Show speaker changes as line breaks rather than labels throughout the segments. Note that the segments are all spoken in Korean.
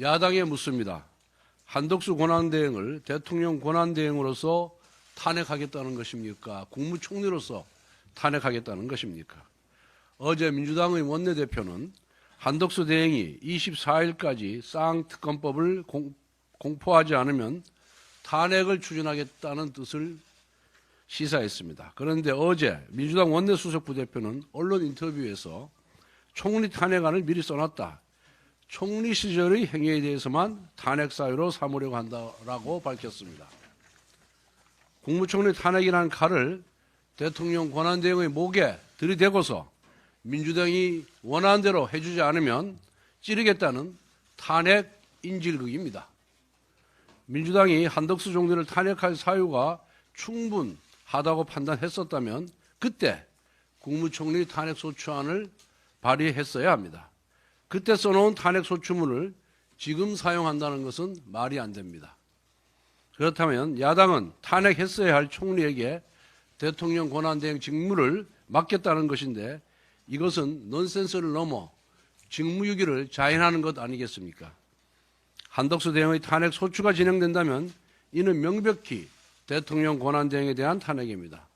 야당에 묻습니다. 한덕수 권한대행을 대통령 권한대행으로서 탄핵하겠다는 것입니까? 국무총리로서 탄핵하겠다는 것입니까? 어제 민주당의 원내대표는 한덕수 대행이 24일까지 쌍특검법을 공포하지 않으면 탄핵을 추진하겠다는 뜻을 시사했습니다. 그런데 어제 민주당 원내수석 부대표는 언론 인터뷰에서 총리 탄핵안을 미리 써놨다. 총리 시절의 행위에 대해서만 탄핵 사유로 삼으려고 한다라고 밝혔습니다. 국무총리 탄핵이라는 칼을 대통령 권한대행의 목에 들이대고서 민주당이 원하는 대로 해주지 않으면 찌르겠다는 탄핵 인질극입니다. 민주당이 한덕수 총리를 탄핵할 사유가 충분하다고 판단했었다면 그때 국무총리 탄핵소추안을 발의했어야 합니다. 그때 써놓은 탄핵소추문을 지금 사용한다는 것은 말이 안 됩니다. 그렇다면 야당은 탄핵했어야 할 총리에게 대통령 권한대행 직무를 맡겼다는 것인데 이것은 넌센스를 넘어 직무유기를 자행하는 것 아니겠습니까? 한덕수 대행의 탄핵 소추가 진행된다면 이는 명백히 대통령 권한대행에 대한 탄핵입니다.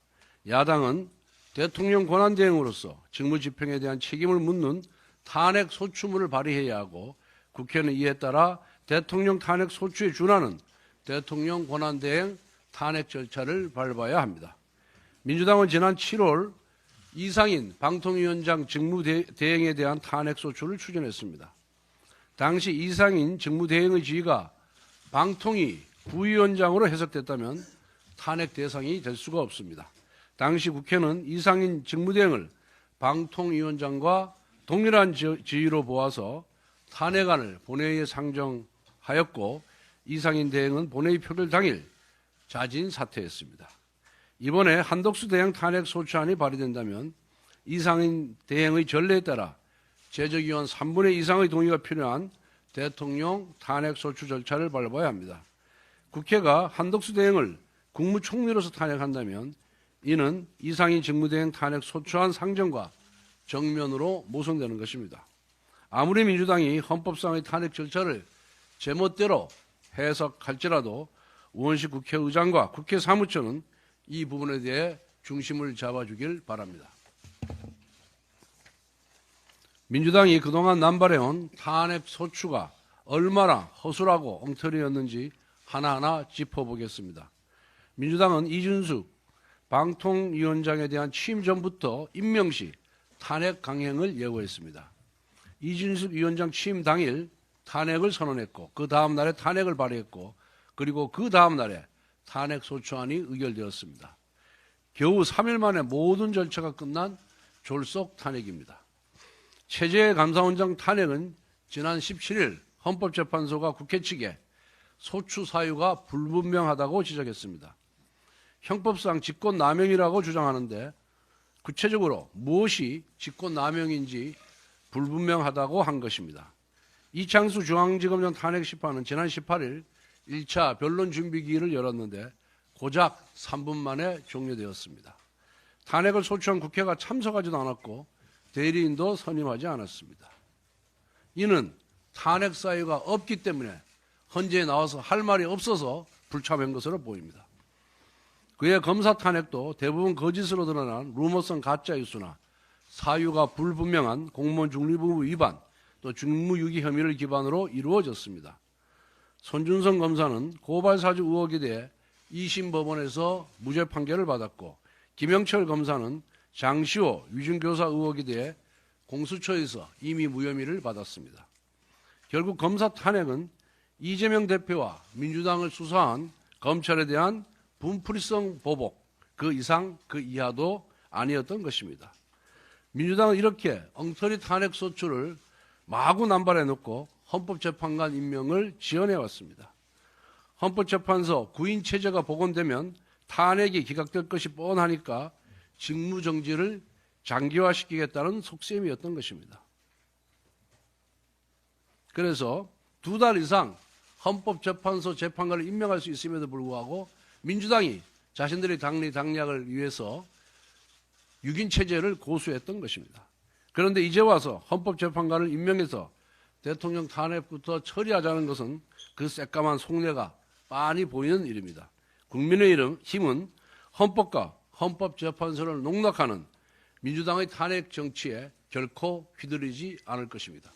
야당은 대통령 권한대행으로서 직무집행에 대한 책임을 묻는 탄핵 소추문을 발의해야 하고 국회는 이에 따라 대통령 탄핵 소추에 준하는 대통령 권한대행 탄핵 절차를 밟아야 합니다. 민주당은 지난 7월 이상인 방통위원장 직무대행에 대한 탄핵소추를 추진했습니다. 당시 이상인 직무대행의 지위가 방통위 부위원장으로 해석됐다면 탄핵 대상이 될 수가 없습니다. 당시 국회는 이상인 직무대행을 방통위원장과 동일한 지위로 보아서 탄핵안을 본회의에 상정하였고 이상인 대행은 본회의 표결 당일 자진 사퇴했습니다. 이번에 한덕수 대행 탄핵 소추안이 발의된다면 이상인 대행의 전례에 따라 제적위원 3분의 2 이상의 동의가 필요한 대통령 탄핵 소추 절차를 밟아야 합니다. 국회가 한덕수 대행을 국무총리로서 탄핵한다면 이는 이상인 직무대행 탄핵 소추안 상정과 정면으로 모순되는 것입니다. 아무리 민주당이 헌법상의 탄핵 절차를 제멋대로 해석할지라도 우원식 국회의장과 국회 사무처는 이 부분에 대해 중심을 잡아주길 바랍니다. 민주당이 그동안 남발해온 탄핵 소추가 얼마나 허술하고 엉터리였는지 하나하나 짚어보겠습니다. 민주당은 이준숙 방통위원장에 대한 취임 전부터 임명 시 탄핵 강행을 예고했습니다. 이준숙 위원장 취임 당일 탄핵을 선언했고 그 다음 날에 탄핵을 발의했고 그리고 그 다음 날에 탄핵 소추안이 의결되었습니다. 겨우 3일 만에 모든 절차가 끝난 졸속 탄핵입니다. 최재해 감사원장 탄핵은 지난 17일 헌법재판소가 국회 측에 소추 사유가 불분명하다고 지적했습니다. 형법상 직권남용이라고 주장하는데 구체적으로 무엇이 직권남용인지 불분명하다고 한 것입니다. 이창수 중앙지검장 탄핵 심판은 지난 18일 1차 변론 준비기일을 열었는데 고작 3분 만에 종료되었습니다. 탄핵을 소추한 국회가 참석하지도 않았고 대리인도 선임하지 않았습니다. 이는 탄핵 사유가 없기 때문에 헌재에 나와서 할 말이 없어서 불참한 것으로 보입니다. 그의 검사 탄핵도 대부분 거짓으로 드러난 루머성 가짜 뉴스나 사유가 불분명한 공무원 중립의무 위반 또 직무유기 혐의를 기반으로 이루어졌습니다. 손준성 검사는 고발사주 의혹에 대해 2심 법원에서 무죄 판결을 받았고 김영철 검사는 장시호 위중교사 의혹에 대해 공수처에서 이미 무혐의를 받았습니다. 결국 검사 탄핵은 이재명 대표와 민주당을 수사한 검찰에 대한 분풀이성 보복, 그 이상 그 이하도 아니었던 것입니다. 민주당은 이렇게 엉터리 탄핵 소추를 마구 남발해놓고 헌법재판관 임명을 지원해왔습니다. 헌법재판소 구인 체제가 복원되면 탄핵이 기각될 것이 뻔하니까 직무정지를 장기화시키겠다는 속셈이었던 것입니다. 그래서 2달 이상 헌법재판소 재판관을 임명할 수 있음에도 불구하고 민주당이 자신들의 당리 당략을 위해서 6인 체제를 고수했던 것입니다. 그런데 이제 와서 헌법재판관을 임명해서 대통령 탄핵부터 처리하자는 것은 그 새까만 속내가 빤히 보이는 일입니다. 국민의 힘은 헌법과 헌법재판소를 농락하는 민주당의 탄핵 정치에 결코 휘둘리지 않을 것입니다.